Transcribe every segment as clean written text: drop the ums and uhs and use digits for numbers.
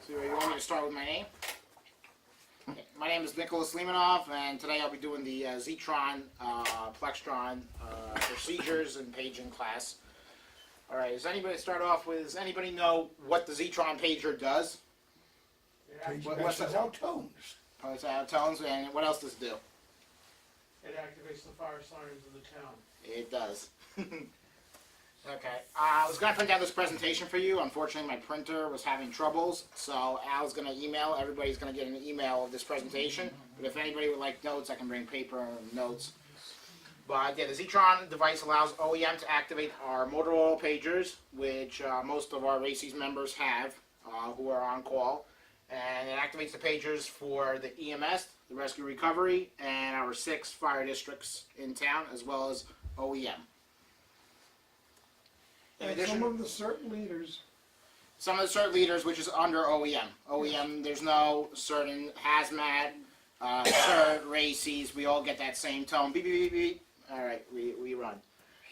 So you want me to start with my name? Okay. My name is Nicolas Limanov, and today I'll be doing the Zetron, Plextron procedures and paging class. All right. Does anybody know what the Zetron pager does? What's out tones? Oh, it's out of tones, and what else does it do? It activates the fire sirens of the town. It does. Okay. I was going to print out this presentation for you. Unfortunately, my printer was having troubles, so Al's going to email. Everybody's going to get an email of this presentation. But if anybody would like notes, I can bring paper and notes. But yeah, the Zetron device allows OEM to activate our Motorola pagers, which most of our RACES members have, who are on call. And it activates the pagers for the EMS, the Rescue Recovery, and our 6 fire districts in town, as well as OEM. And some of the certain leaders. Some of the CERT leaders, which is under OEM. OEM, there's no certain hazmat, CERT, RACES, we all get that same tone. Beep, beep, beep, beep. All right, we run.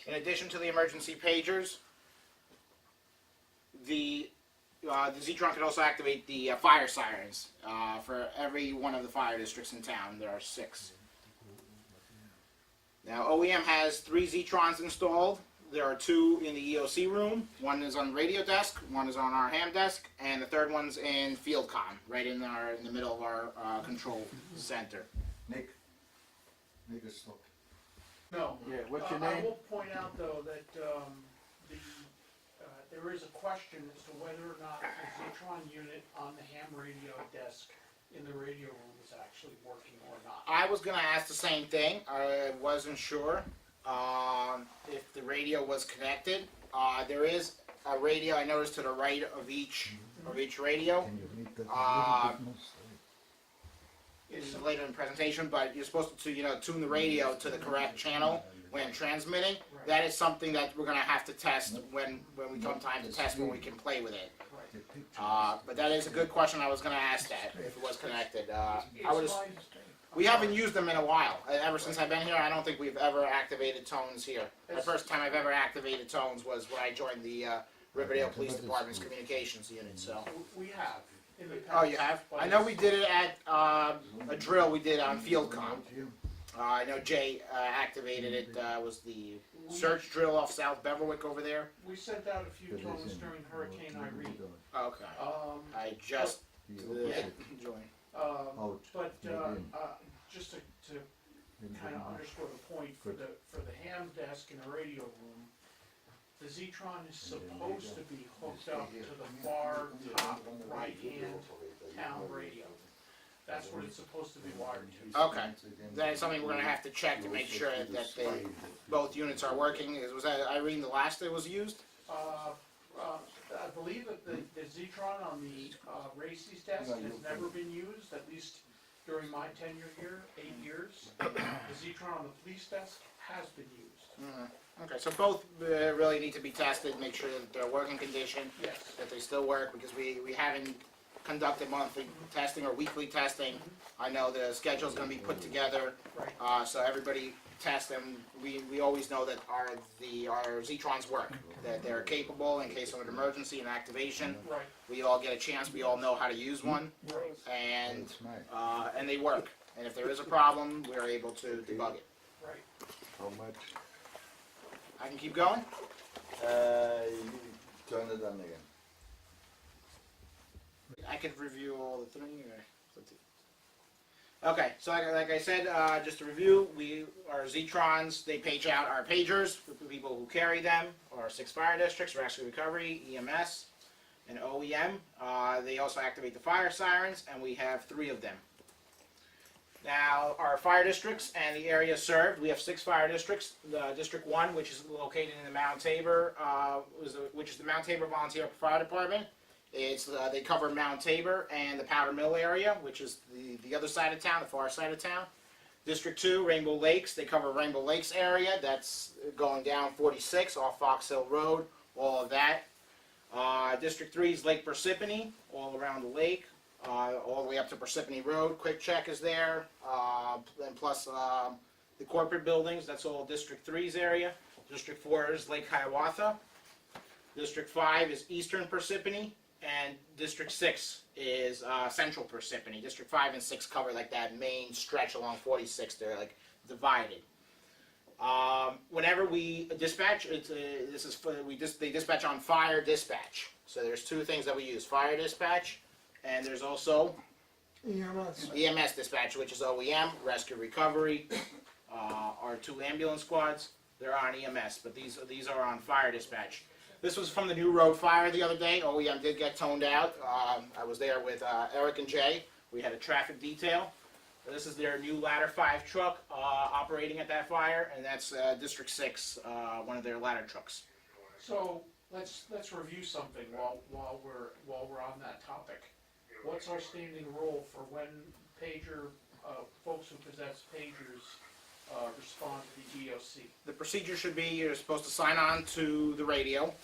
In addition to the emergency pagers, the Zetron can also activate the fire sirens for every one of the fire districts in town. There are 6. Now, OEM has 3 Zetrons installed. There are 2 in the EOC room. One is on the radio desk, one is on our ham desk, and the third one's in field comm, right in the middle of our control center. Nick is stop. No. Yeah, what's your I name? will point out, though, that there is a question as to whether or not the Zetron unit on the ham radio desk in the radio room is actually working or not. I was going to ask the same thing. I wasn't sure if the radio was connected. There is a radio, I noticed, to the right of each radio. Can you read that? This is later in the presentation, but you're supposed to tune the radio to the correct channel when transmitting. Right. That is something that we're going to have to test when we come time to test when we can play with it. Right. But that is a good question. I was going to ask that if it was connected. It's We haven't used them in a while. Ever since I've been here, I don't think we've ever activated tones here. The first time I've ever activated tones was when I joined the Riverdale Police Department's communications unit. So. We have. In the past, Oh, you have? I know we did it at a drill we did on field comm. I know Jay activated it. Was the search drill off South Beverwick over there? We sent out a few tones during Hurricane Irene. Okay. I just joined. But just to kind of underscore the point, for the ham desk in the radio room, the Zetron is supposed to be hooked up to the far top right-hand town radio. That's what it's supposed to be wired to. Okay. That is something we're going to have to check to make sure that both units are working. Was that Irene the last that was used? I believe that the Zetron on the RACES desk has never been used, at least during my tenure here, 8 years. The Zetron on the police desk has been used. Okay, so both really need to be tested, make sure that they're working condition, Yes. that they still work, because we haven't conducted monthly testing or weekly testing. I know the schedule's going to be put together, Right. so everybody tests them. We always know that our Zetrons work, that they're capable in case of an emergency and activation. Right. We all get a chance, we all know how to use one, Right. and they work. And if there is a problem, we're able to debug it. Right. How much? I can keep going? You turn it on again. I could review all the 3. Okay, so like I said, just to review, our Zetrons, they page out our pagers for people who carry them, our 6 fire districts, Rescue Recovery, EMS, and OEM. They also activate the fire sirens, and we have 3 of them. Now, our fire districts and the area served, we have 6 fire districts. District 1, which is located in the Mount Tabor, which is the Mount Tabor Volunteer Fire Department. They cover Mount Tabor and the Powder Mill area, which is the other side of town, the far side of town. District 2, Rainbow Lakes, they cover Rainbow Lakes area. That's going down 46 off Fox Hill Road, all of that. District 3 is Lake Parsippany, all around the lake. All the way up to Parsippany Road. Quick Check is there, and plus the corporate buildings. That's all District 3's area. District 4 is Lake Hiawatha. District 5 is Eastern Parsippany, and District 6 is Central Parsippany. District 5 and 6 cover like that main stretch along 46. They're like divided. Whenever we dispatch, they dispatch on fire dispatch. So there's two things that we use: fire dispatch, and there's also EMS dispatch, which is OEM, rescue recovery. Our two ambulance squads, they're on EMS, but these are on fire dispatch. This was from the new road fire the other day. OEM did get toned out. I was there with Eric and Jay. We had a traffic detail. This is their new Ladder 5 truck operating at that fire, and that's District 6, one of their ladder trucks. So let's review something while we're on that topic. What's our standing role for when folks who possess pagers respond to the EOC? The procedure should be you're supposed to sign on to the radio,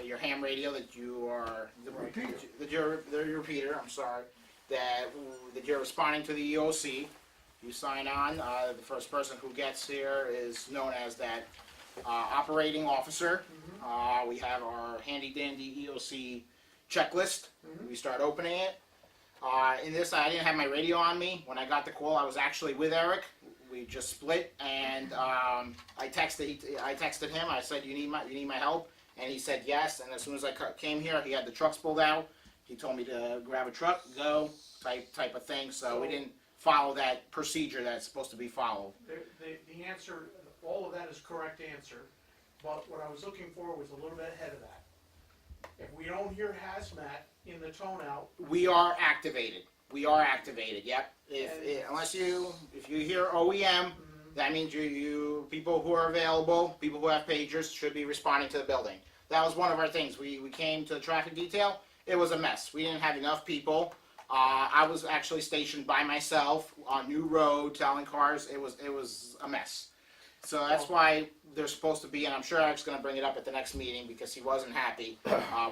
your ham radio that you are the repeater. I'm sorry. That you're responding to the EOC. You sign on. The first person who gets here is known as that operating officer. We have our handy dandy EOC checklist. We start opening it. In this, I didn't have my radio on me. When I got the call, I was actually with Eric. We just split, and I texted him. I said, "You need my help," and he said yes. And as soon as I came here, he had the trucks pulled out. He told me to grab a truck, go, type of thing. So we didn't follow that procedure that's supposed to be followed. The answer, all of that is correct answer, but what I was looking for was a little bit ahead of that. If we don't hear hazmat in the tone out, we are activated. We are activated. Yep. If you hear OEM, that means you people who are available, people who have pagers, should be responding to the building. That was one of our things. We came to the traffic detail. It was a mess. We didn't have enough people. I was actually stationed by myself on New Road, telling cars. It was a mess. So that's why they're supposed to be, and I'm sure Eric's going to bring it up at the next meeting because he wasn't happy.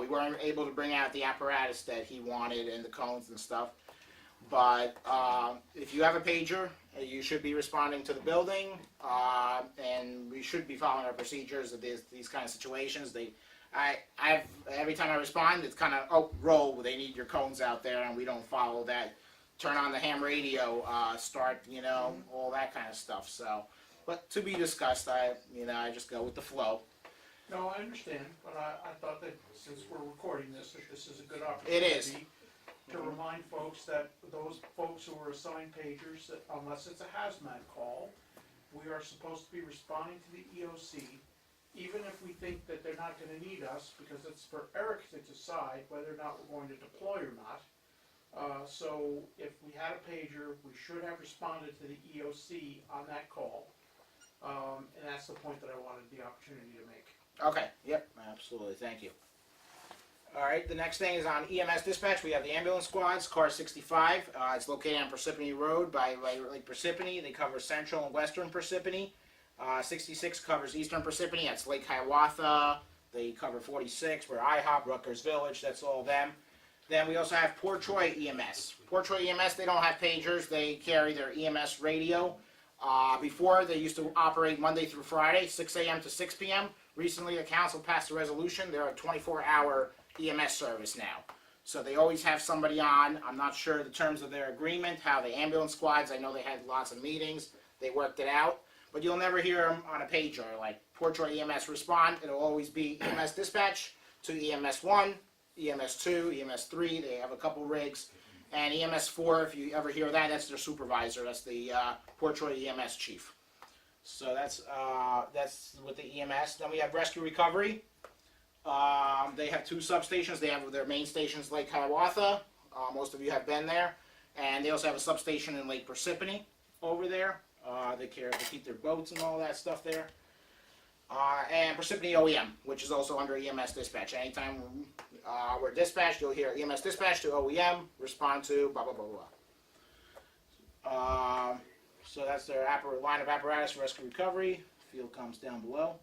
We weren't able to bring out the apparatus that he wanted and the cones and stuff. But if you have a pager, you should be responding to the building, and we should be following our procedures of these kind of situations. Every time I respond, it's kind of, roll, they need your cones out there, and we don't follow that. Turn on the ham radio, start, all that kind of stuff. So, but to be discussed, I just go with the flow. no, I understand, but I thought that since we're recording this, that this is a good opportunity. It is. To remind folks that those folks who are assigned pagers, that unless it's a hazmat call, we are supposed to be responding to the EOC, even if we think that they're not gonna need us, because it's for Eric to decide whether or not we're going to deploy or not. So if we had a pager, we should have responded to the EOC on that call. And that's the point that I wanted the opportunity to make. Okay, yep, absolutely, thank you. All right, the next thing is on EMS dispatch. We have the ambulance squads, car 65. It's located on Parsippany Road by Lake Parsippany. They cover central and western Parsippany. 66 covers eastern Parsippany. That's Lake Hiawatha. They cover 46. We're IHOP, Rutgers Village. That's all them. Then we also have Port Troy EMS. Port Troy EMS, they don't have pagers. They carry their EMS radio. Before, they used to operate Monday through Friday, 6 a.m. to 6 p.m. Recently, the council passed a resolution. They're a 24-hour EMS service now. So they always have somebody on. I'm not sure the terms of their agreement, how the ambulance squads, I know they had lots of meetings. They worked it out. But you'll never hear them on a pager. Like Port Troy EMS respond, it'll always be EMS dispatch to EMS 1, EMS 2, EMS 3. They have a couple rigs. And EMS 4, if you ever hear that, that's their supervisor. That's the Port Troy EMS chief. So that's with the EMS. Then we have rescue recovery. They have two substations. They have their main stations, Lake Hiawatha. Most of you have been there. And they also have a substation in Lake Parsippany over there. They keep their boats and all that stuff there. And Parsippany OEM, which is also under EMS dispatch. Anytime we're dispatched, you'll hear EMS dispatch to OEM, respond to blah, blah, blah, blah. So that's their line of apparatus for rescue recovery. Field comes down below.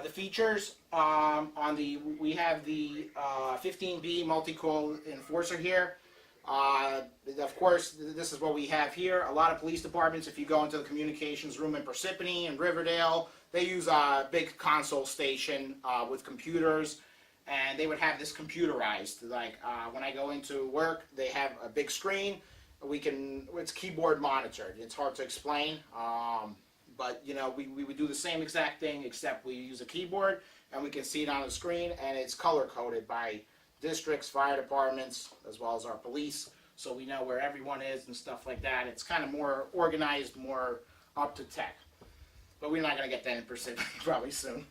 The features we have the 15B multi-call enforcer here. Of course, this is what we have here. A lot of police departments, if you go into the communications room in Parsippany and Riverdale, they use a big console station with computers, and they would have this computerized. Like when I go into work, they have a big screen. It's keyboard monitored. It's hard to explain, but you know, we would do the same exact thing, except we use a keyboard, and we can see it on the screen, and it's color coded by districts, fire departments, as well as our police, so we know where everyone is and stuff like that. It's kind of more organized, more up to tech. But we're not going to get that in Pacific probably soon.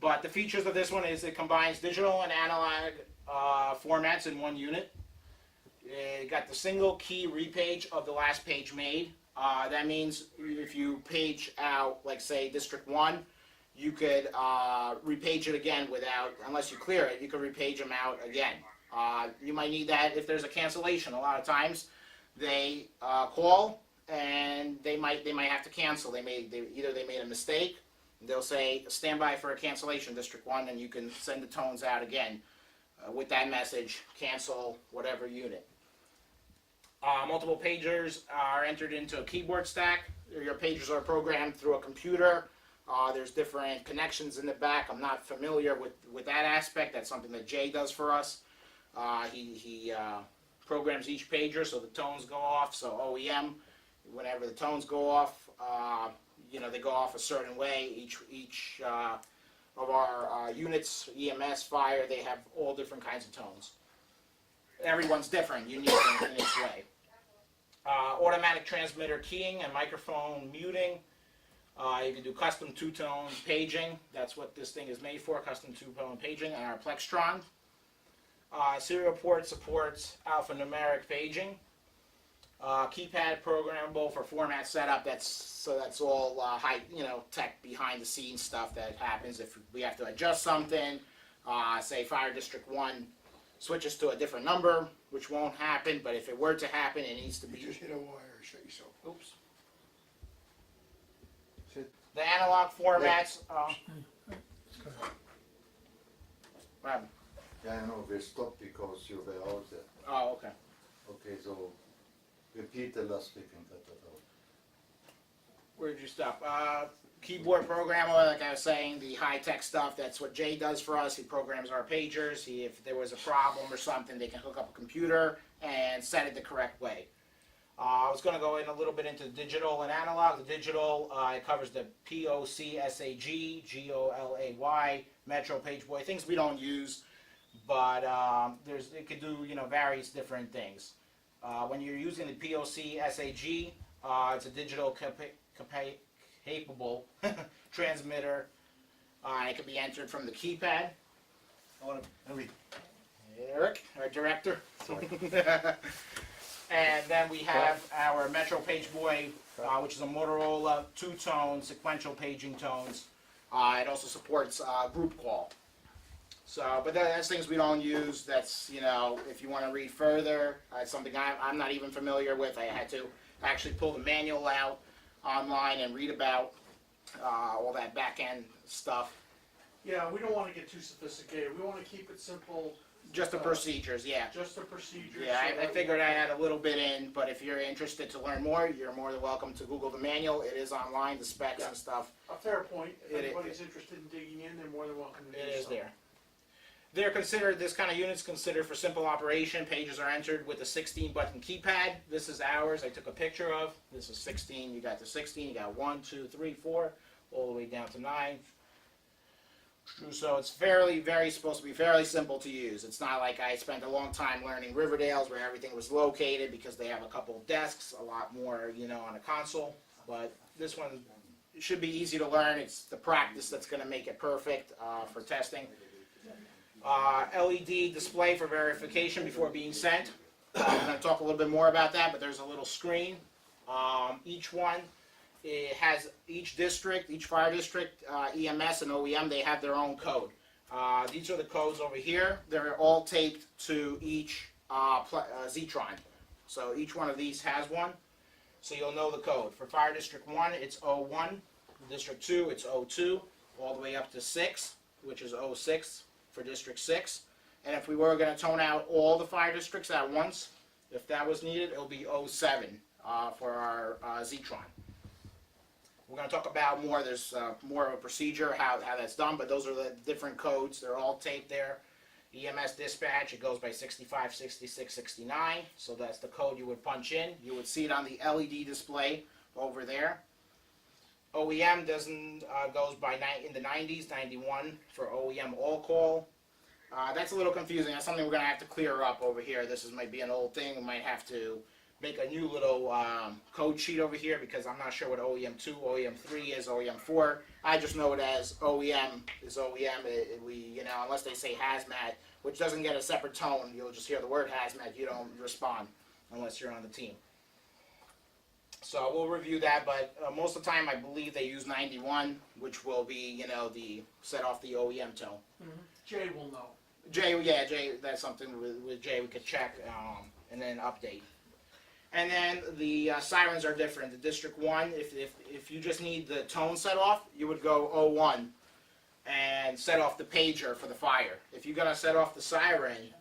But the features of this one is it combines digital and analog formats in one unit. It got the single key repage of the last page made. That means if you page out, like say District 1, you could repage it again unless you clear it, you could repage them out again. You might need that if there's a cancellation. A lot of times they call and they might have to cancel. Either they made a mistake, they'll say stand by for a cancellation, District 1, and you can send the tones out again with that message, cancel whatever unit. Multiple pagers are entered into a keyboard stack. Your pagers are programmed through a computer. There's different connections in the back. I'm not familiar with that aspect. That's something that Jay does for us. He programs each pager so the tones go off. So OEM, whenever the tones go off, you know, they go off a certain way. Each of our units, EMS, fire, they have all different kinds of tones. Everyone's different, unique in its way. Automatic transmitter keying and microphone muting. You can do custom two-tone paging. That's what this thing is made for, custom two-tone paging, and our Plextron. Serial port supports alphanumeric paging. Keypad programmable for format setup. That's all high, you know, tech behind the scenes stuff that happens if we have to adjust something. Say Fire District 1 switches to a different number, which won't happen, but if it were to happen, it needs to be. You just hit a wire, say so. Oops. The analog formats. Wow. Yeah, I know, we stopped because you were out there. Oh, okay. Okay, so repeat the last speaking that. Where did you stop? Keyboard programmer, like I was saying, the high-tech stuff, that's what Jay does for us. He programs our pagers. If there was a problem or something, they can hook up a computer and set it the correct way. I was going to go in a little bit into digital and analog. The digital, it covers the POC, SAG, GOLAY, Metro, Pageboy, things we don't use, but it could do, you know, various different things. When you're using the POC, SAG, it's a digital capable transmitter. It can be entered from the keypad. Eric, our director. And then we have our Metro Pageboy, which is a Motorola two-tone sequential paging tones. It also supports group call. So, but that's things we don't use. That's, you know, if you want to read further, it's something I'm not even familiar with. I had to actually pull the manual out online and read about all that back-end stuff. Yeah, we don't want to get too sophisticated. We want to keep it simple. Just the procedures, yeah. Just the procedures. Yeah, I figured I had a little bit in, but if you're interested to learn more, you're more than welcome to Google the manual. It is online, the specs and stuff. A fair point. If It- anybody's interested in digging in, they're more than welcome to do so. It is there. They're considered, this kind of unit's considered for simple operation. Pages are entered with a 16-button keypad. This is ours. I took a picture of. This is 16. You got the 16. You got 1, 2, 3, 4, all the way down to 9. So it's supposed to be fairly simple to use. It's not like I spent a long time learning Riverdale's where everything was located because they have a couple of desks, a lot more, you know, on a console. But this one should be easy to learn. It's the practice that's going to make it perfect for testing. LED display for verification before being sent. I'm going to talk a little bit more about that, but there's a little screen. Each one, it has each district, each fire district, EMS and OEM, they have their own code. These are the codes over here. They're all taped to each Zetron. So each one of these has one. So you'll know the code. For Fire District 1, it's 01. District 2, it's 02. All the way up to 6, which is 06 for District 6. And if we were going to tone out all the fire districts at once, if that was needed, it'll be 07 for our Zetron. We're going to talk about more. There's more of a procedure, how that's done, but those are the different codes. They're all taped there. EMS dispatch, it goes by 65, 66, 69. So that's the code you would punch in. You would see it on the LED display over there. OEM doesn't goes by in the 90s, 91 for OEM all call. That's a little confusing. That's something we're going to have to clear up over here. Might be an old thing. We might have to make a new little code sheet over here because I'm not sure what OEM 2, OEM 3 is, OEM 4. I just know it as OEM is OEM. Unless they say hazmat, which doesn't get a separate tone, you'll just hear the word hazmat. You don't respond unless you're on the team. So we'll review that, but most of the time I believe they use 91, which will be, the set off the OEM tone. Mm-hmm. Jay will know. Jay, that's something with Jay we could check and then update. And then the sirens are different. The District 1, if you just need the tone set off, you would go 01 and set off the pager for the fire. If you're going to set off the siren,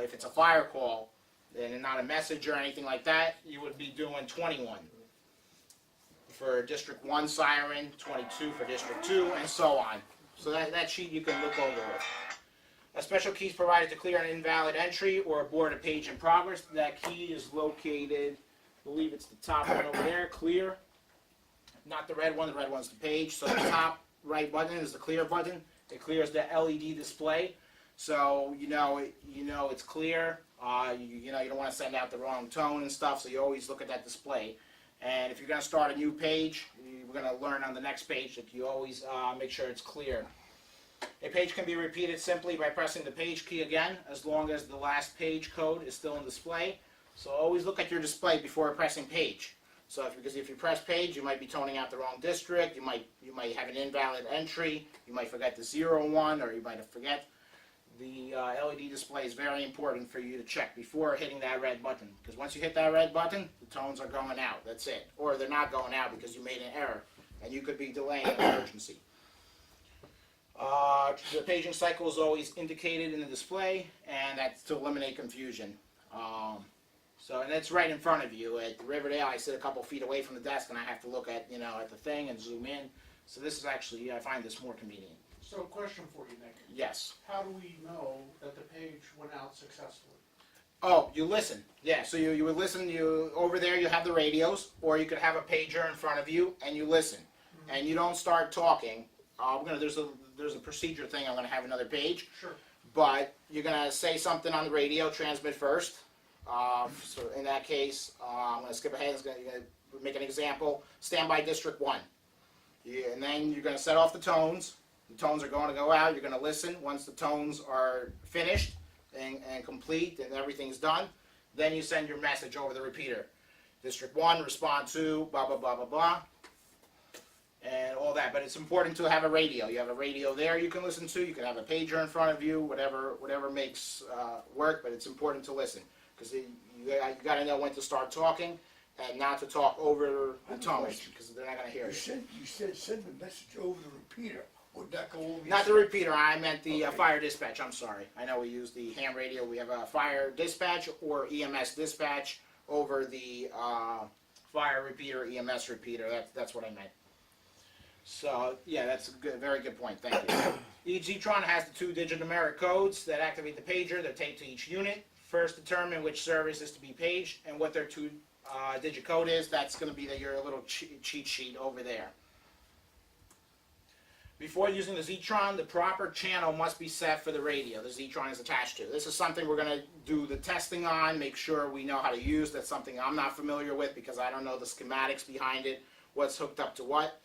if it's a fire call, and not a message or anything like that, you would be doing 21 for District 1 siren, 22 for District 2, and so on. So that sheet you can look over with. A special key is provided to clear an invalid entry or abort a page in progress. That key is located, I believe it's the top one over there, clear. Not the red one, the red one's the page. So the top right button is the clear button. It clears the LED display. So you know it's clear. You don't want to send out the wrong tone and stuff, so you always look at that display. And if you're going to start a new page, we're going to learn on the next page that you always make sure it's clear. A page can be repeated simply by pressing the page key again, as long as the last page code is still in display. So always look at your display before pressing page. So because if you press page, you might be toning out the wrong district. You might have an invalid entry. You might forget the 01, or you might forget. The LED display is very important for you to check before hitting that red button. Because once you hit that red button, the tones are going out. That's it. Or they're not going out because you made an error. And you could be delaying an emergency. The paging cycle is always indicated in the display, and that's to eliminate confusion. And it's right in front of you. At Riverdale, I sit a couple feet away from the desk, and I have to look at at the thing and zoom in. So this is actually, I find this more convenient. So question for you, Nick. Yes. How do we know that the page went out successfully? Oh, you listen. Yeah, so you would listen. Over there you have the radios, or you could have a pager in front of you, and you listen. Mm-hmm. And you don't start talking. There's a procedure thing. I'm going to have another page. Sure. But you're going to say something on the radio, transmit first. So in that case, I'm going to skip ahead. You're going to make an example. Standby District 1. And then you're going to set off the tones. The tones are going to go out. You're going to listen. Once the tones are finished and complete and everything's done, then you send your message over the repeater. District 1, respond to, blah, blah, blah, blah, blah. And all that, but it's important to have a radio. You have a radio there you can listen to. You can have a pager in front of you, whatever makes work. But it's important to listen because you got to know when to start talking and not to talk over the tones because they're not going to hear you. You said send the message over the repeater. Would that go over? Not the repeater. I meant the fire dispatch. I'm sorry. I know we use the ham radio. We have a fire dispatch or EMS dispatch over the fire repeater, EMS repeater. That's what I meant. So, yeah, that's a very good point. Thank you. Each Zetron has the 2-digit numeric codes that activate the pager. They're taped to each unit. First, determine which service is to be paged and what their 2-digit code is. That's going to be your little cheat sheet over there. Before using the Zetron, the proper channel must be set for the radio the Zetron is attached to. This is something we're going to do the testing on, make sure we know how to use. That's something I'm not familiar with because I don't know the schematics behind it, what's hooked up to what.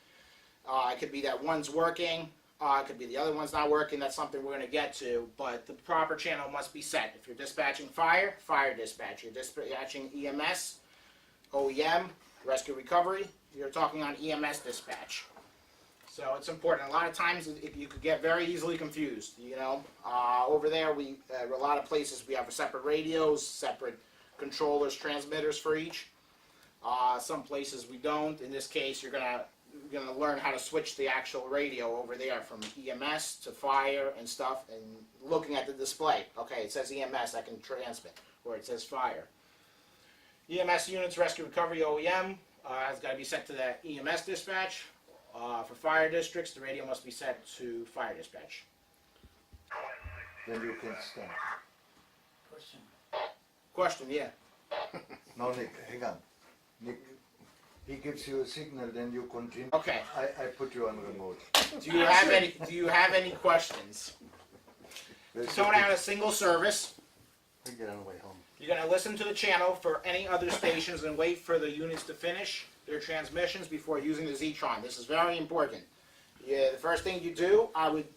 It could be that one's working, it could be the other one's not working. That's something we're going to get to, but the proper channel must be set. If you're dispatching fire, fire dispatch. You're dispatching EMS, OEM, rescue recovery, you're talking on EMS dispatch. So it's important. A lot of times you could get very easily confused, Over there, a lot of places we have separate radios, separate controllers, transmitters for each. Some places we don't. In this case, you're going to learn how to switch the actual radio over there from EMS to fire and stuff, and looking at the display. Okay, it says EMS, I can transmit, or it says fire. EMS units, rescue recovery, OEM. It's got to be set to the EMS dispatch. For fire districts, the radio must be set to fire dispatch. Then you can start. Question, yeah. No, Nick, hang on. Nick, he gives you a signal, then you continue. Okay. I put you on remote. Do you have any questions? Tone out a single service. We get on the way home. You're going to listen to the channel for any other stations and wait for the units to finish their transmissions before using the Zetron. This is very important. Yeah, the first thing you do, I would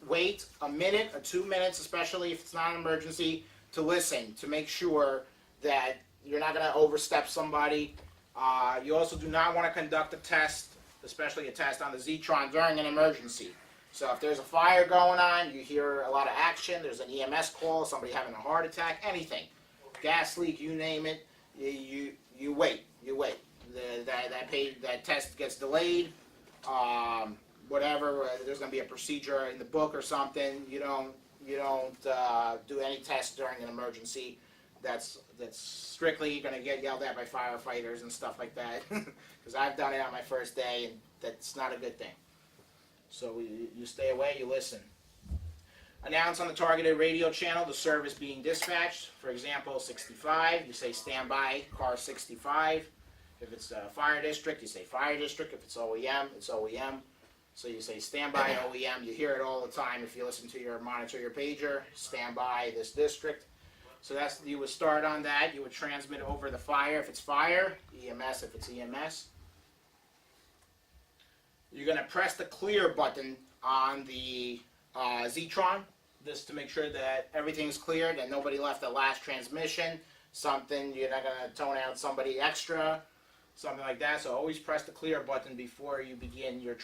wait a minute or 2 minutes, especially if it's not an emergency, to listen, to make sure that you're not going to overstep somebody. You also do not want to conduct a test, especially a test on the Zetron during an emergency. So if there's a fire going on, you hear a lot of action, there's an EMS call, somebody having a heart attack, anything, gas leak, you name it, you wait. That test gets delayed, whatever. There's going to be a procedure in the book or something. You don't do any tests during an emergency. That's strictly going to get yelled at by firefighters and stuff like that. Because I've done it on my first day, and that's not a good thing. So you stay away, you listen. Announce on the targeted radio channel the service being dispatched. For example, 65, you say standby, car 65. If it's a fire district, you say fire district. If it's OEM, it's OEM. So you say standby OEM. You hear it all the time if you listen to your monitor, your pager. Standby this district. So you would start on that. You would transmit over the fire if it's fire, EMS if it's EMS. You're going to press the clear button on the Zetron, just to make sure that everything's cleared and nobody left the last transmission. You're not going to tone out somebody extra, something like that. So always press the clear button before you begin the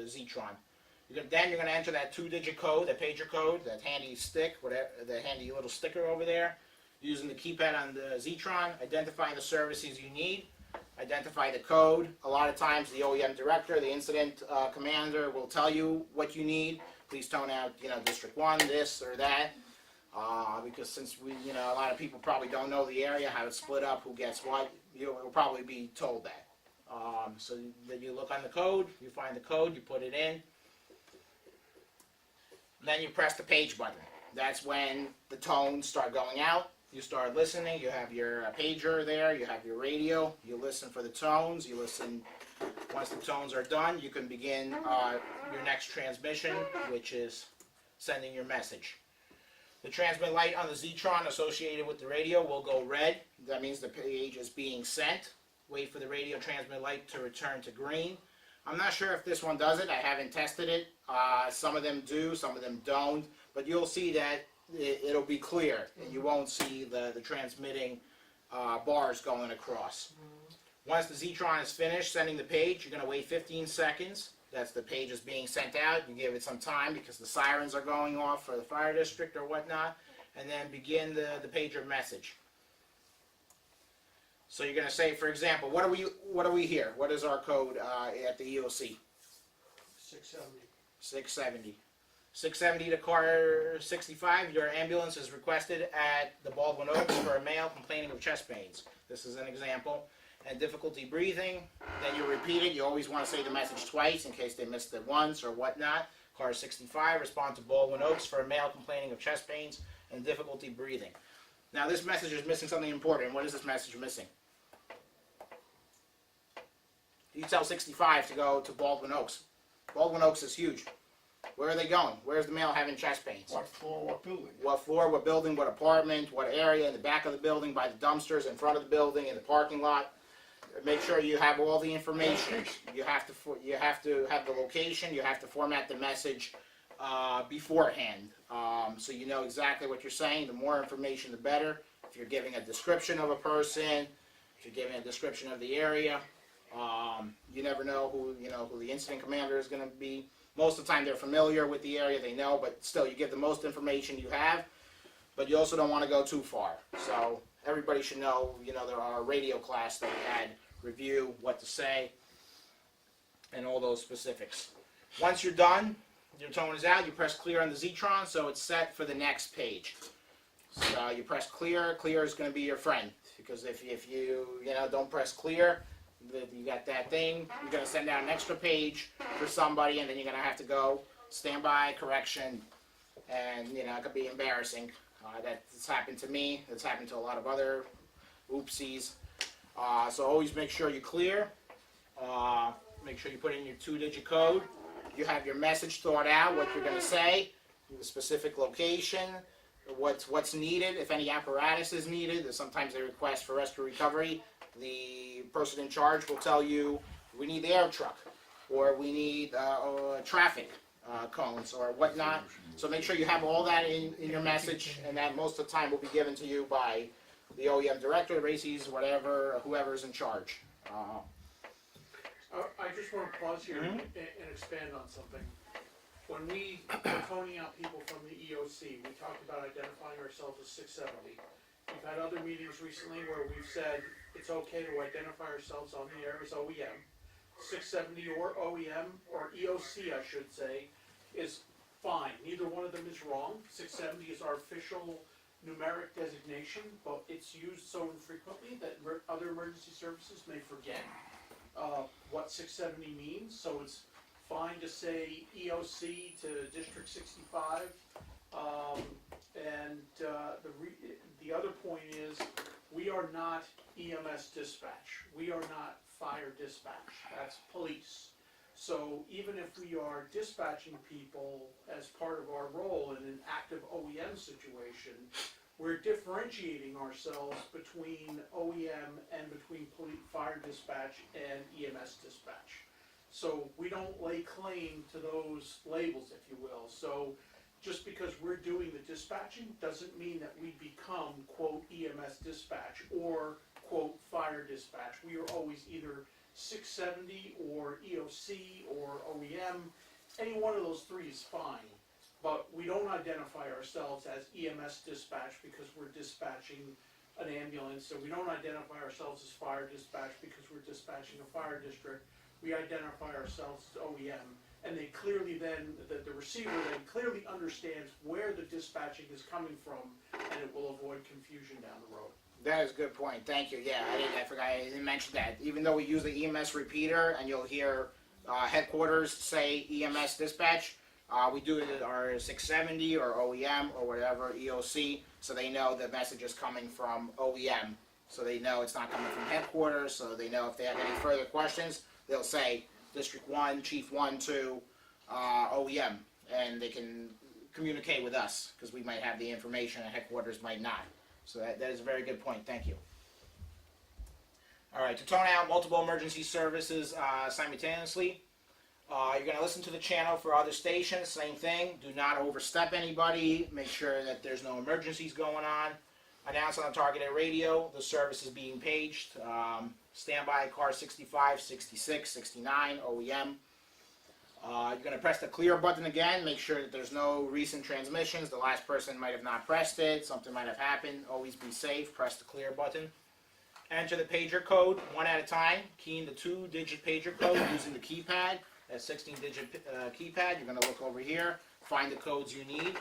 Zetron. Then you're going to enter that 2-digit code, that pager code, that handy stick, whatever, the handy little sticker over there, using the keypad on the Zetron, identifying the services you need, identify the code. A lot of times the OEM director, the incident commander will tell you what you need. Please tone out, District 1, this or that, because since a lot of people probably don't know the area, how it's split up, who gets what, you'll probably be told that. So then you look on the code, you find the code, you put it in. Then you press the page button. That's when the tones start going out. You start listening. You have your pager there. You have your radio. You listen for the tones. You listen. Once the tones are done, you can begin your next transmission, which is sending your message. The transmit light on the Zetron associated with the radio will go red. That means the page is being sent. Wait for the radio transmit light to return to green. I'm not sure if this one does it. I haven't tested it. Some of them do, some of them don't. But you'll see that it'll be clear, and you won't see the transmitting bars going across. Once the Zetron is finished sending the page, you're going to wait 15 seconds. That's the page is being sent out. You give it some time because the sirens are going off for the fire district or whatnot, and then begin the pager message. So you're going to say, for example, what do we hear? What is our code at the EOC? 670. 670. 670 to car 65. Your ambulance is requested at the Baldwin Oaks for a male complaining of chest pains. This is an example. And difficulty breathing. Then you repeat it. You always want to say the message twice in case they missed it once or whatnot. Car 65. Respond to Baldwin Oaks for a male complaining of chest pains and difficulty breathing. Now this message is missing something important. What is this message missing? You tell 65 to go to Baldwin Oaks. Baldwin Oaks is huge. Where are they going? Where's the male having chest pains? What floor, what building? What floor, what building, what apartment, what area, in the back of the building, by the dumpsters, in front of the building, in the parking lot. Make sure you have all the information. You have to have the location. You have to format the message beforehand, so you know exactly what you're saying. The more information, the better. If you're giving a description of a person, if you're giving a description of the area, you never know who the incident commander is going to be. Most of the time they're familiar with the area, they know, but still you give the most information you have, but you also don't want to go too far. So everybody should know, there are a radio class that we had review what to say and all those specifics. Once you're done, your tone is out, you press clear on the Zetron, so it's set for the next page. So you press clear. Clear is going to be your friend, because if you don't press clear, You got that thing, you're gonna send out an extra page for somebody, and then you're gonna have to go standby, correction, and it could be embarrassing. That's happened to me, it's happened to a lot of other oopsies. So always make sure you clear, make sure you put in your 2-digit code, you have your message thought out, what you're gonna say, the specific location, what's needed, if any apparatus is needed. Sometimes they request for rescue recovery. The person in charge will tell you, we need the air truck, or we need traffic cones, or whatnot. So make sure you have all that in your message, and that most of the time will be given to you by the OEM director, Racy's, whatever, whoever's in charge. I just want to pause here and expand on something. When we were phoning out people from the EOC, we talked about identifying ourselves as 670. We've had other meetings recently where we've said it's okay to identify ourselves on the air as OEM. 670 or OEM, or EOC I should say, is fine. Neither one of them is wrong. 670 is our official numeric designation, but it's used so infrequently that other emergency services may forget what 670 means. So it's fine to say EOC to District 65. The other point is, we are not EMS dispatch. We are not fire dispatch. That's police. So even if we are dispatching people as part of our role in an active OEM situation, we're differentiating ourselves between OEM and between fire dispatch and EMS dispatch. So we don't lay claim to those labels, if you will. So just because we're doing the dispatching doesn't mean that we become, quote, EMS dispatch or, quote, fire dispatch. We are always either 670 or EOC or OEM. Any one of those three is fine. But we don't identify ourselves as EMS dispatch because we're dispatching an ambulance. So we don't identify ourselves as fire dispatch because we're dispatching a fire district. We identify ourselves as OEM. And they clearly then, the receiver then clearly understands where the dispatching is coming from, and it will avoid confusion down the road. That is a good point. Thank you. Yeah, I forgot. I didn't mention that. Even though we use the EMS repeater, and you'll hear headquarters say EMS dispatch, we do it at our 670 or OEM or whatever, EOC, so they know the message is coming from OEM. So they know it's not coming from headquarters, so they know if they have any further questions, they'll say District 1, Chief 1, 2, OEM, and they can communicate with us, because we might have the information and headquarters might not. So that is a very good point. Thank you. All right, to tone out multiple emergency services simultaneously, you're going to listen to the channel for other stations. Same thing. Do not overstep anybody. Make sure that there's no emergencies going on. Announce on the targeted radio the service is being paged. Standby car 65, 66, 69, OEM. You're going to press the clear button again. Make sure that there's no recent transmissions. The last person might have not pressed it. Something might have happened. Always be safe. Press the clear button. Enter the pager code one at a time. Key in the 2-digit pager code using the keypad. That 16-digit keypad. You're going to look over here. Find the codes you need.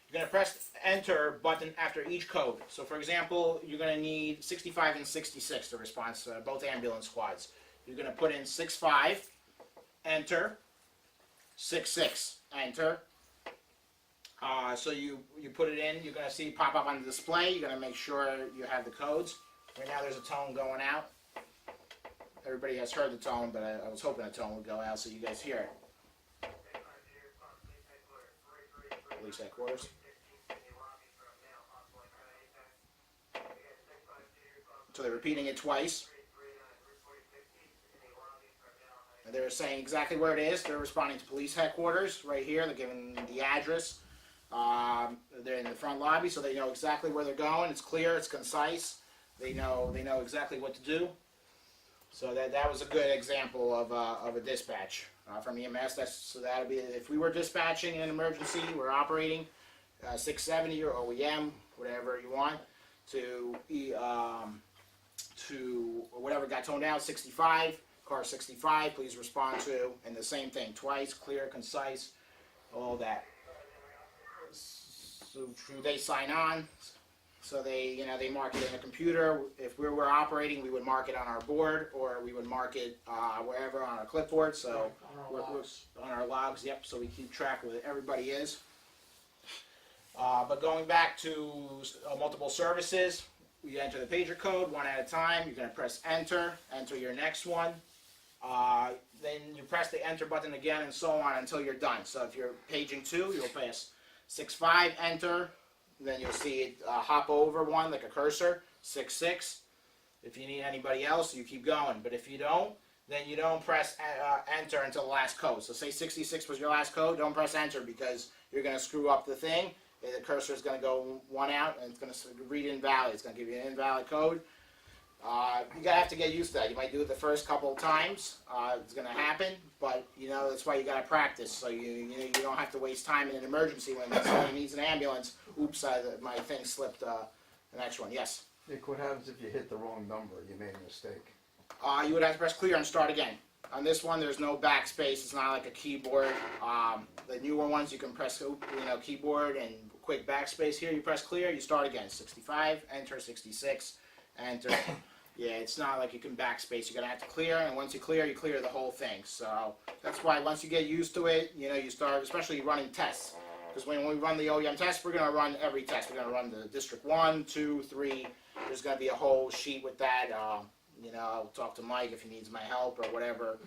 You're going to press enter button after each code. So for example, you're going to need 65 and 66 to respond to both ambulance squads. You're going to put in 65, enter, 66, enter. So you put it in, you're going to see it pop up on the display. You're going to make sure you have the codes. Right now there's a tone going out. Everybody has heard the tone, but I was hoping a tone would go out so you guys hear it. Police headquarters. So they're repeating it twice. And they're saying exactly where it is. They're responding to police headquarters right here. They're giving the address. They're in the front lobby, so they know exactly where they're going. It's clear. It's concise. They know exactly what to do. So that was a good example of a dispatch from EMS. So that'll be if we were dispatching an emergency, we're operating 670 or OEM, whatever you want, to whatever got toned out, 65, car 65, please respond to, and the same thing, twice, clear, concise, all that. So should they sign on? So they mark it in the computer. If we were operating, we would mark it on our board, or we would mark it wherever on our clipboard. So On our logs. on our logs, yep. So we keep track of where everybody is. But going back to multiple services, we enter the pager code one at a time. You're going to press enter your next one. Then you press the enter button again, and so on until you're done. So if you're paging 2, you'll press 6-5, enter. Then you'll see it hop over one like a cursor, 6-6. If you need anybody else, you keep going. But if you don't, then you don't press enter until the last code. So say 66 was your last code, don't press enter because you're going to screw up the thing. The cursor is going to go one out, and it's going to read invalid. It's going to give you an invalid code. You gotta have to get used to that. You might do it the first couple of times. It's gonna happen, but that's why you gotta practice. So you don't have to waste time in an emergency when somebody needs an ambulance. Oops, my thing slipped. The next one, yes. Nick, what happens if you hit the wrong number? You made a mistake. You would have to press clear and start again. On this one, there's no backspace. It's not like a keyboard. The newer ones, you can press keyboard and quick backspace. Here, you press clear, you start again. 65, enter. 66, enter. Yeah, it's not like you can backspace. You're gonna have to clear, and once you clear the whole thing. So that's why once you get used to it, you start, especially running tests. Because when we run the OEM test, we're gonna run every test. We're gonna run the District 1, 2, 3. There's gonna be a whole sheet with that. I'll talk to Mike if he needs my help or whatever.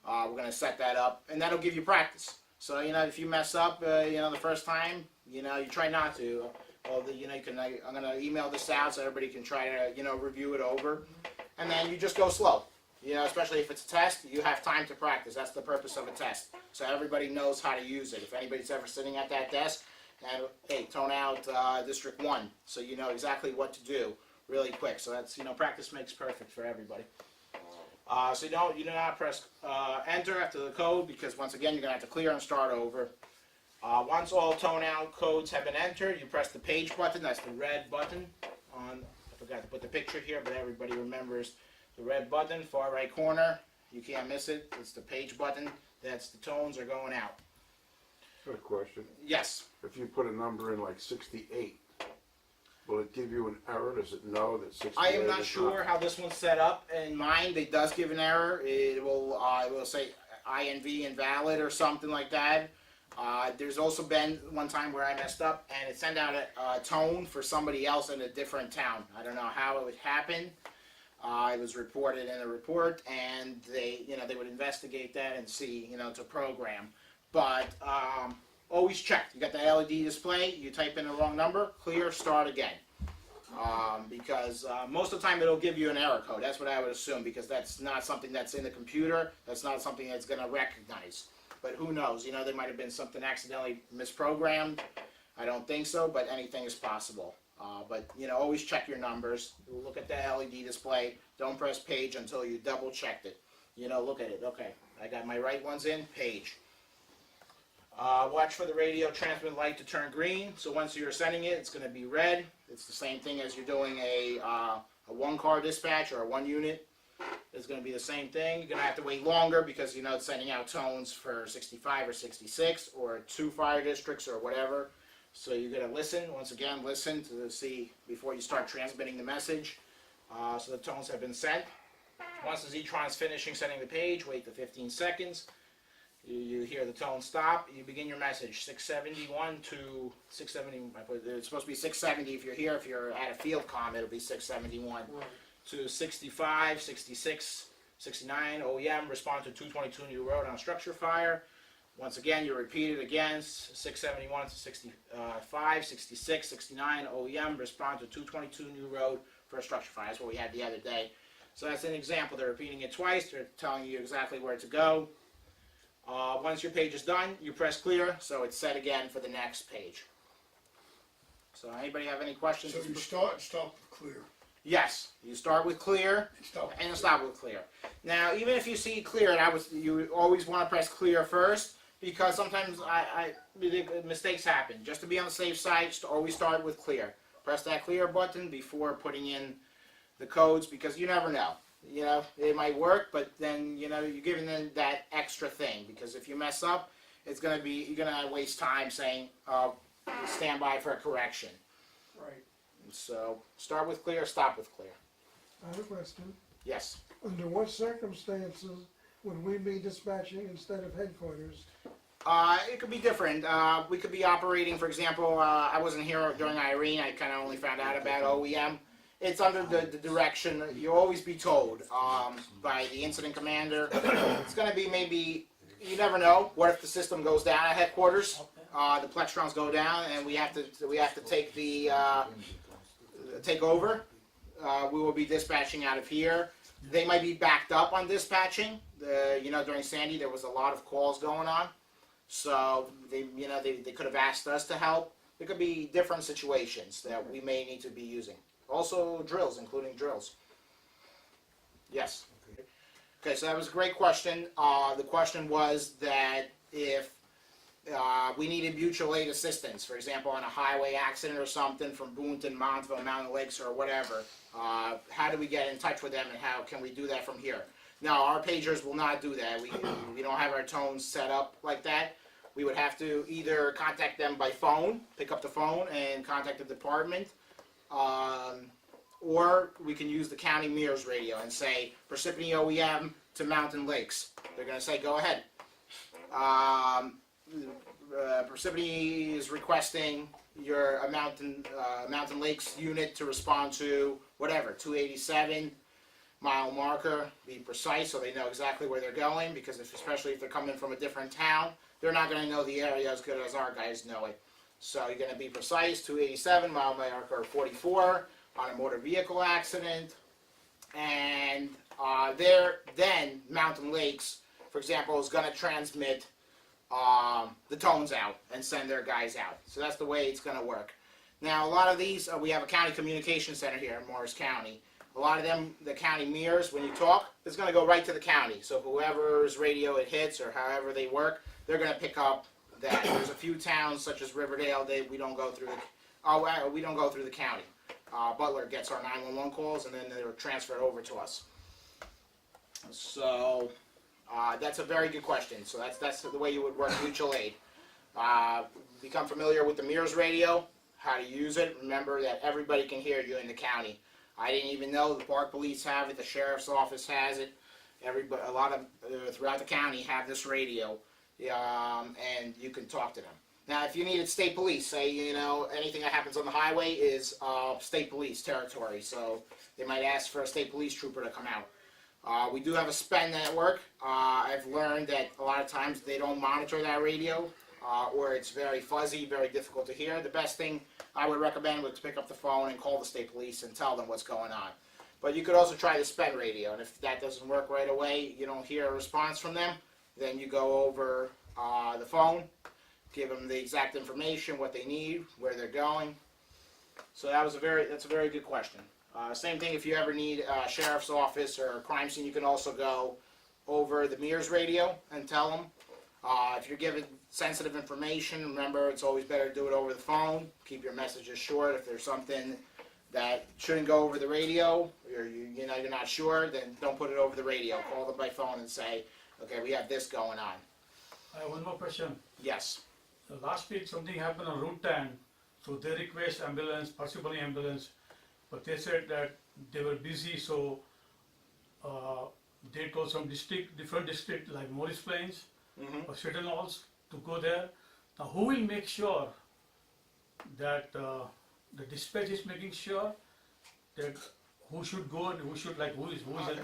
We're gonna set that up, and that'll give you practice. So if you mess up, the first time, you try not to. Well, I'm gonna email this out so everybody can try to review it over, and then you just go slow. Especially if it's a test, you have time to practice. That's the purpose of a test, so everybody knows how to use it. If anybody's ever sitting at that desk, and hey, tone out District 1, so you know exactly what to do really quick. So that's practice makes perfect for everybody. So you do not press enter after the code, because once again you're gonna have to clear and start over. Once all tone out codes have been entered, you press the page button. That's the red button on. I forgot to put the picture here, but everybody remembers the red button, far right corner. You can't miss it. It's the page button. That's the tones are going out. Got a question. Yes. If you put a number in like 68, will it give you an error? Does it know that 68 I am is not sure how this one's set up. In mine, it does give an error. It will say INV invalid or something like that. There's also been one time where I messed up and it sent out a tone for somebody else in a different town. I don't know how it would happen. It was reported in a report, and they would investigate that and see, to program. But always check. You got the LED display. You type in the wrong number. Clear. Start again. Because most of the time it'll give you an error code. That's what I would assume, because that's not something that's in the computer. That's not something that's going to recognize. But who knows? There might have been something accidentally misprogrammed. I don't think so, but anything is possible. But always check your numbers. Look at the LED display. Don't press page until you double checked it. Look at it. Okay, I got my right ones in. Page. Watch for the radio transmit light to turn green. So once you're sending it, it's going to be red. It's the same thing as you're doing a one-car dispatch or a one-unit. It's going to be the same thing. You're going to have to wait longer because it's sending out tones for 65 or 66 or 2 fire districts or whatever. So you're going to listen. Once again, listen to see before you start transmitting the message. So the tones have been sent. Once the Zetron is finishing sending the page, wait the 15 seconds. You hear the tone stop. You begin your message. 671 to 670. It's supposed to be 670 if you're here. If you're at a field comm, it'll be 671. Right. To 65, 66, 69, OEM, respond to 222 New Road on structure fire. Once again, you repeat it again, 671 to 65, 66, 69, OEM, respond to 222 New Road for a structure fire. That's what we had the other day. So that's an example. They're repeating it twice. They're telling you exactly where to go. Once your page is done, you press clear, so it's set again for the next page. So anybody have any questions? So you start and stop with clear. Yes, you start with clear and stop with clear. Now, even if you see clear, and you always want to press clear first, because sometimes mistakes happen. Just to be on the safe side, always start with clear. Press that clear button before putting in the codes, because you never know. It might work, but then you're giving them that extra thing, because if you mess up, you're gonna waste time saying stand by for a correction. Right. So start with clear, stop with clear. I have a question. Yes. Under what circumstances would we be dispatching instead of headquarters? It could be different. We could be operating, for example, I wasn't here during Irene. I kind of only found out about OEM. It's under the direction, you'll always be told by the incident commander. It's going to be maybe, you never know, what if the system goes down at headquarters? The plectrons go down and we have to take take over. We will be dispatching out of here. They might be backed up on dispatching. During Sandy there was a lot of calls going on. So they could have asked us to help. There could be different situations that we may need to be using. Also drills, including drills. Yes. Okay, so that was a great question. The question was that if we needed mutual aid assistance, for example, on a highway accident or something from Boonton, Montville, Mountain Lakes, or whatever, how do we get in touch with them and how can we do that from here? No, our pagers will not do that. We don't have our tones set up like that. We would have to either contact them by phone, pick up the phone and contact the department, or we can use the county mirrors radio and say, Parsippany OEM to Mountain Lakes. They're going to say, go ahead. Parsippany is requesting your Mountain Lakes unit to respond to whatever, 287 mile marker, be precise so they know exactly where they're going, because especially if they're coming from a different town, they're not going to know the area as good as our guys know it. So you're going to be precise, 287 mile marker 44 on a motor vehicle accident, and then Mountain Lakes, for example, is going to transmit the tones out and send their guys out. So that's the way it's going to work. Now a lot of these, we have a county communication center here in Morris County. A lot of them, the county mirrors, when you talk, it's going to go right to the county. So whoever's radio it hits or however they work, they're going to pick up that. There's a few towns such as Riverdale, we don't go through the county. Butler gets our 911 calls and then they're transferred over to us. So that's a very good question. So that's the way you would work mutual aid. Become familiar with the mirrors radio, how to use it. Remember that everybody can hear you in the county. I didn't even know the park police have it, the sheriff's office has it. Everybody, a lot of throughout the county have this radio, and you can talk to them. Now, if you needed state police, say anything that happens on the highway is state police territory, so they might ask for a state police trooper to come out. We do have a SPEN network. I've learned that a lot of times they don't monitor that radio, or it's very fuzzy, very difficult to hear. The best thing I would recommend was to pick up the phone and call the state police and tell them what's going on. But you could also try the SPEN radio, and if that doesn't work right away, you don't hear a response from them, then you go over the phone, give them the exact information, what they need, where they're going. So that's a very good question. Same thing if you ever need a sheriff's office or a crime scene, you can also go over the mirrors radio and tell them. If you're given sensitive information, remember it's always better to do it over the phone. Keep your messages short. If there's something that shouldn't go over the radio, or you're not sure, then don't put it over the radio. Call them by phone and say, okay, we have this going on. I have one more question. Yes. Last week something happened on Route 10, so they request ambulance, Parsippany ambulance, but they said that they were busy, so they told some different district like Morris Plains or Seton Halls to go there. Now who will make sure that the dispatch is making sure that who should go and who is it?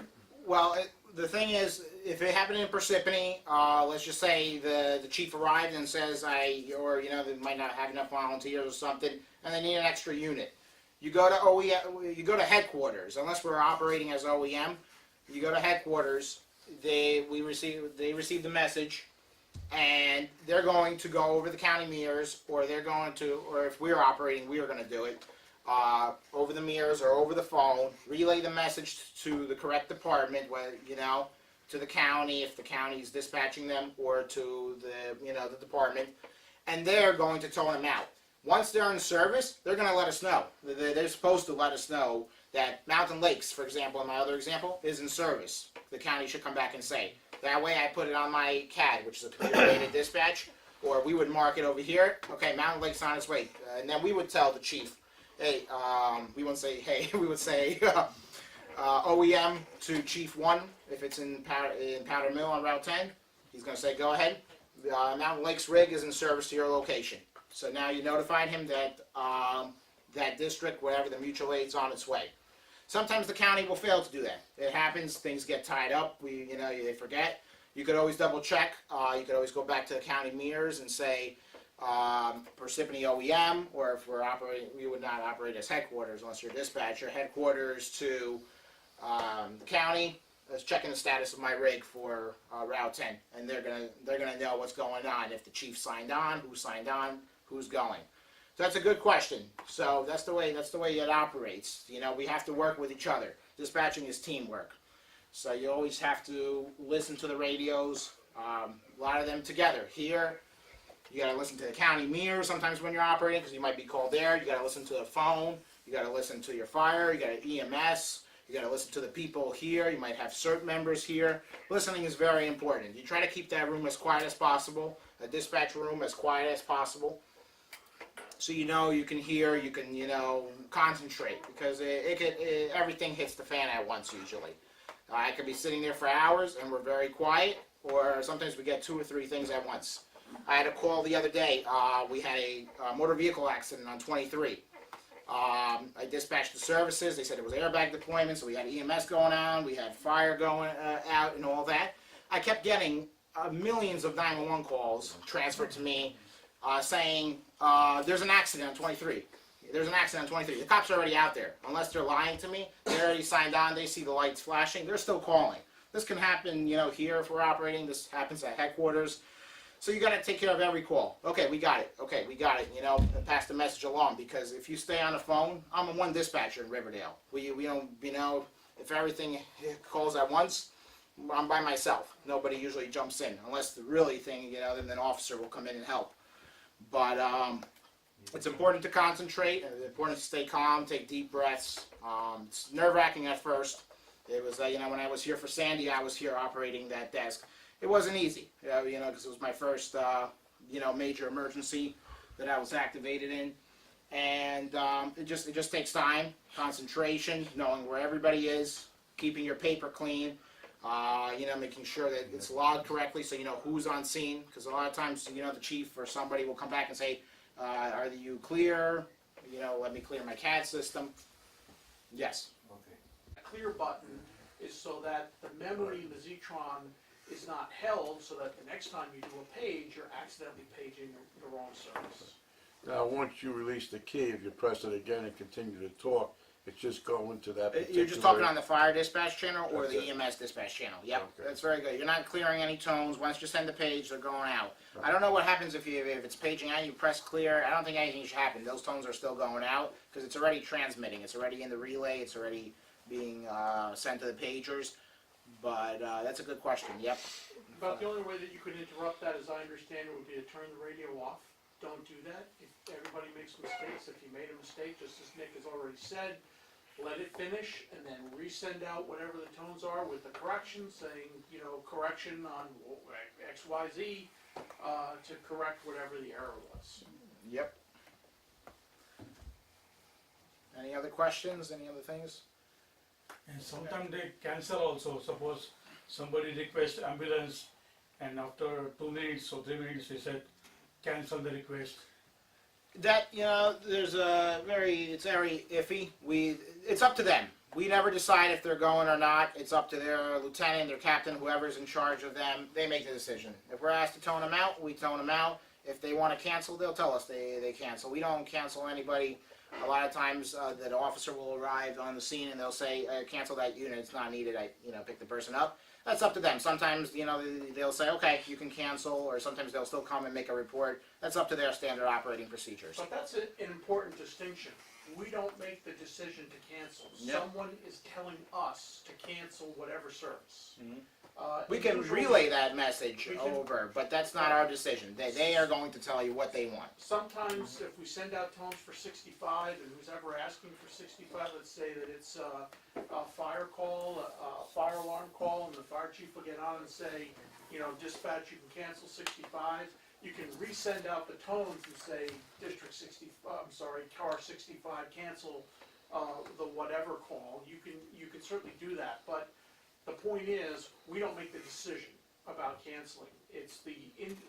Well, the thing is, if it happened in Parsippany, let's just say the chief arrived and says, they might not have enough volunteers or something, and they need an extra unit. You go to OEM, you go to headquarters. Unless we're operating as OEM, you go to headquarters. They receive the message, and they're going to go over the county mirrors, or if we're operating, we are going to do it. Over the mirrors or over the phone, relay the message to the correct department, to the county if the county is dispatching them, or to the department, and they're going to tone them out. Once they're in service, they're going to let us know. They're supposed to let us know that Mountain Lakes, for example, in my other example, is in service. The county should come back and say. That way I put it on my CAD, which is a computer-aided dispatch, or we would mark it over here. Okay, Mountain Lakes on its way. And then we would tell the chief hey, we wouldn't say hey, we would say OEM to Chief 1 if it's in Powder Mill on Route 10. He's going to say, go ahead. Mountain Lakes rig is in service to your location. So now you notified him that that district, whatever, the mutual aid's on its way. Sometimes the county will fail to do that. It happens. Things get tied up. They forget. You could always double check. You could always go back to the county meters and say Parsippany OEM, or if we're operating, we would not operate as headquarters unless you're dispatcher. Headquarters to the county is checking the status of my rig for Route 10, and they're gonna know what's going on. If the chief signed on, who's going. So that's a good question. So that's the way it operates. We have to work with each other. Dispatching is teamwork. So you always have to listen to the radios, a lot of them together. Here, you gotta listen to the county mirror sometimes when you're operating, because you might be called there. You gotta listen to the phone. You gotta listen to your fire. You gotta EMS. You gotta listen to the people here. You might have CERT members here. Listening is very important. You try to keep that room as quiet as possible, a dispatch room as quiet as possible, so you can hear, you can concentrate, because everything hits the fan at once usually. I could be sitting there for hours and we're very quiet, or sometimes we get 2 or 3 things at once. I had a call the other day. We had a motor vehicle accident on 23. I dispatched the services. They said it was airbag deployment, so we had EMS going on, we had fire going out and all that. I kept getting millions of 911 calls transferred to me saying, there's an accident on 23. There's an accident on 23. The cops are already out there. Unless they're lying to me, they're already signed on, they see the lights flashing, they're still calling. This can happen, here if we're operating, this happens at headquarters. So you gotta take care of every call. Okay, we got it, and pass the message along, because if you stay on the phone, I'm a one dispatcher in Riverdale. We don't, if everything calls at once, I'm by myself. Nobody usually jumps in, unless the really thing, then an officer will come in and help. But it's important to concentrate, and it's important to stay calm, take deep breaths. It's nerve-wracking at first. It was, when I was here for Sandy, I was here operating that desk. It wasn't easy, because it was my first, major emergency that I was activated in. And it just takes time, concentration, knowing where everybody is, keeping your paper clean, making sure that it's logged correctly so you know who's on scene. Because a lot of times, the chief or somebody will come back and say, are you clear? Let me clear my CAD system. Yes. A clear button is so that the memory in the Zetron is not held, so that the next time you do a page, you're accidentally paging the wrong service. Now, once you release the key, if you press it again and continue to talk, it's just going to that particular... You're just talking on the fire dispatch channel or That's the it. EMS dispatch channel. Yep, Okay. that's very good. You're not clearing any tones. Once you send the page, they're going out. I don't know what happens if it's paging out, you press clear. I don't think anything should happen. Those tones are still going out because it's already transmitting. It's already in the relay. It's already being sent to the pagers. But that's a good question. Yep. But the only way that you could interrupt that, as I understand it, would be to turn the radio off. Don't do that. If everybody makes mistakes, if you made a mistake, just as Nick has already said, let it finish and then resend out whatever the tones are with the corrections, saying, correction on X, Y, Z, to correct whatever the error was. Yep. Any other questions? Any other things? And sometimes they cancel also. Suppose somebody requests ambulance, and after 2 minutes or 3 minutes, they said cancel the request. That it's very iffy. It's up to them. We never decide if they're going or not. It's up to their lieutenant, their captain, whoever's in charge of them. They make the decision. If we're asked to tone them out, we tone them out. If they want to cancel, they'll tell us they cancel. We don't cancel anybody. A lot of times, the officer will arrive on the scene and they'll say, "Cancel that unit. It's not needed." I pick the person up. That's up to them. Sometimes, they'll say, "Okay, you can cancel," or sometimes they'll still come and make a report. That's up to their standard operating procedures. But that's an important distinction. We don't make the decision to cancel. Yep. Someone is telling us to cancel whatever service. We can Usually- relay that message we can- over, but that's not our decision. They are going to tell you what they want. Sometimes if we send out tones for 65, and who's ever asking for 65, let's say that it's a fire call, a fire alarm call, and the fire chief will get on and say, dispatch, you can cancel 65. you can resend out the tones and say, car 65, cancel, the whatever call. You can certainly do that, but the point is, we don't make the decision about canceling. It's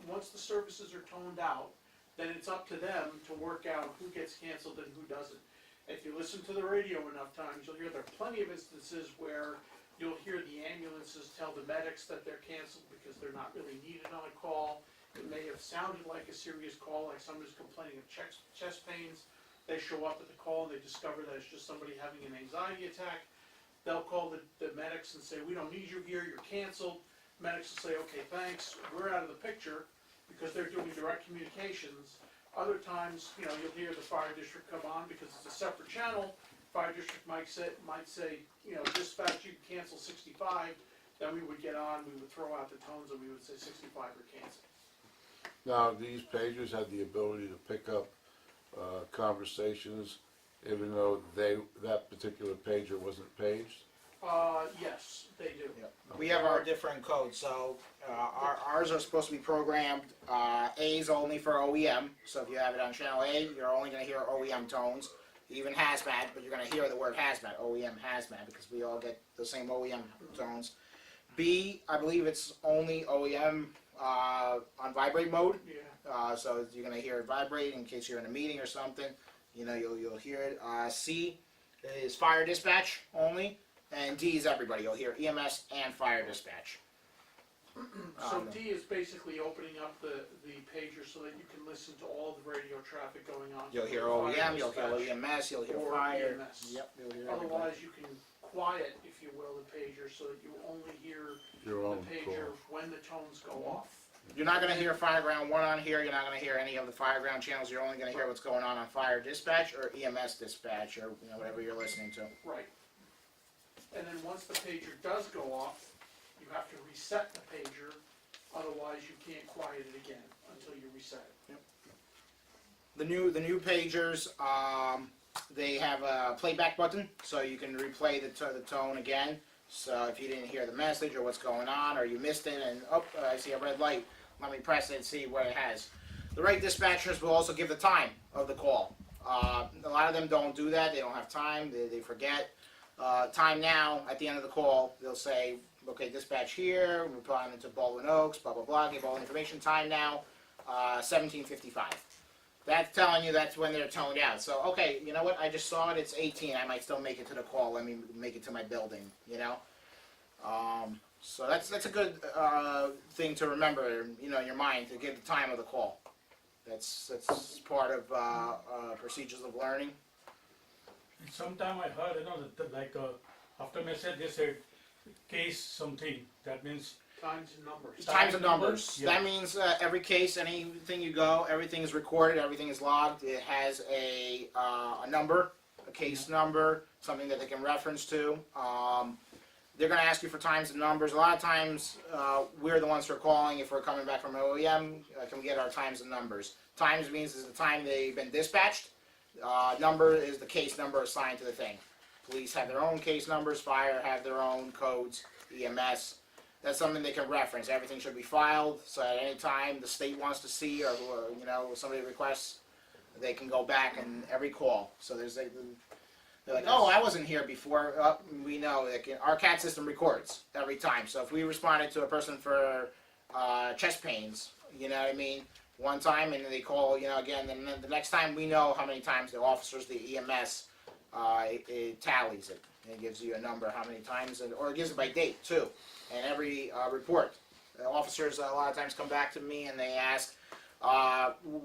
once the services are toned out, then it's up to them to work out who gets canceled and who doesn't. If you listen to the radio enough times, you'll hear there are plenty of instances where you'll hear the ambulances tell the medics that they're canceled because they're not really needed on a call. It may have sounded like a serious call, like somebody's complaining of chest pains. They show up at the call and they discover that it's just somebody having an anxiety attack. They'll call the medics and say, we don't need you here, you're canceled. Medics will say, okay, thanks, we're out of the picture, because they're doing direct communications. Other times, you'll hear the fire district come on because it's a separate channel. Fire district might say, dispatch, you can cancel 65. Then we would get on, we would throw out the tones, and we would say 65 are canceled. Now, these pagers have the ability to pick up conversations, even though that particular pager wasn't paged? Yes, they do. We have our different codes, so ours are supposed to be programmed. A's only for OEM, so if you have it on channel A, you're only going to hear OEM tones. Even hazmat, but you're going to hear the word hazmat, OEM hazmat, because we all get the same OEM tones. B, I believe it's only OEM on vibrate mode, Yeah. so you're going to hear it vibrate in case you're in a meeting or something. You'll hear it. C is fire dispatch only. And D is everybody. You'll hear EMS and fire dispatch. So D is basically opening up the pager so that you can listen to all the radio traffic going on. You'll hear Fire OEM, you'll hear dispatch, EMS, you'll hear or fire. EMS. Yep, you'll hear everybody. Otherwise, you can quiet, if you will, the pager so that you only hear Your the own pager call. when the tones go off. You're not going to hear Fireground 1 on here. You're not going to hear any of the Fireground channels. You're only going to hear what's going on fire dispatch or EMS dispatch or whatever you're listening to. Right. And then once the pager does go off, you have to reset the pager, otherwise you can't quiet it again until you reset it. The new pagers, they have a playback button, so you can replay the tone again. So if you didn't hear the message or what's going on, or you missed it, and I see a red light, let me press it and see what it has. The right dispatchers will also give the time of the call. A lot of them don't do that. They don't have time. They forget. Time now, at the end of the call, they'll say, okay, dispatch here, we're replying to Baldwin Oaks, blah, blah, blah, give all the information, time now, 17:55. That's telling you that's when they're toned out. So, okay, you know what, I just saw it, it's 18, I might still make it to the call, let me make it to my building, So that's a good thing to remember, in your mind, to give the time of the call. That's part of procedures of learning. Sometime I heard, after message they said case something. That means Times and numbers. Times and numbers. Yeah. That means every case, anything you go, everything is recorded, everything is logged. It has a number, a case number, something that they can reference to. They're going to ask you for times and numbers. A lot of times, we're the ones who are calling. If we're coming back from OEM, can we get our times and numbers? Times means is the time they've been dispatched. Number is the case number assigned to the thing. Police have their own case numbers. Fire have their own codes. EMS. That's something they can reference. Everything should be filed, so at any time the state wants to see, or somebody requests, they can go back and every call. So they're like, oh, I wasn't here before. We know our CAD system records every time. So if we responded to a person for chest pains, you know what I mean, one time, and they call, again, then the next time we know how many times the officers, the EMS, it tallies it. It gives you a number, how many times, or it gives it by date too. And every report, the officers a lot of times come back to me and they ask,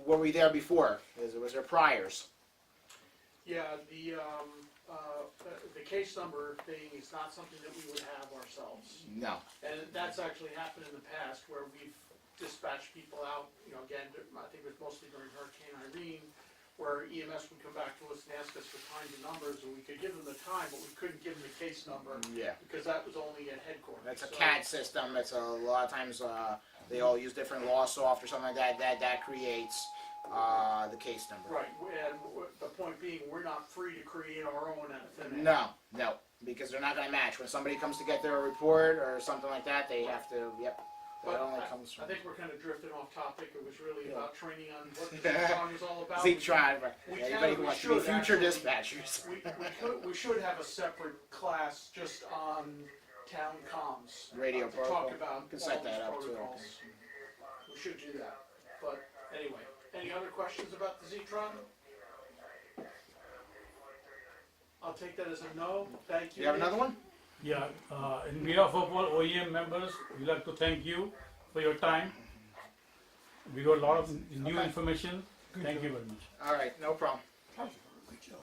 were we there before? Was there priors? Yeah, the case number thing is not something that we would have ourselves. No. And that's actually happened in the past where we've dispatched people out, again, I think it was mostly during Hurricane Irene, where EMS would come back to us and ask us for times and numbers, and we could give them the time, but we couldn't give them the case number. Yeah. Because that was only at headquarters. That's a So- CAD system. It's a lot of times they all use different law soft or something like that. That creates the case number. Right, and the point being, we're not free to create our own out of thin air. No, because they're not going to match. When somebody comes to get their report or something like that, they have to. Yep. That only But comes I from think we're kind of drifting off topic. It was really about training on what the Zetron is all about. Zetron, but We anybody can- who we wants to be should future actually- dispatchers. We should have a separate class just on town comms. Radio to talk protocol. about We can all set these that up, too, I protocols. We should do that. But anyway, any other questions about the Zetron? I'll take that as a no. Thank you. You have another one? Yeah, in behalf of all OEM members, we'd like to thank you for your time. We got a lot of new Okay. information. Thank you very much. All right, no problem. Good job.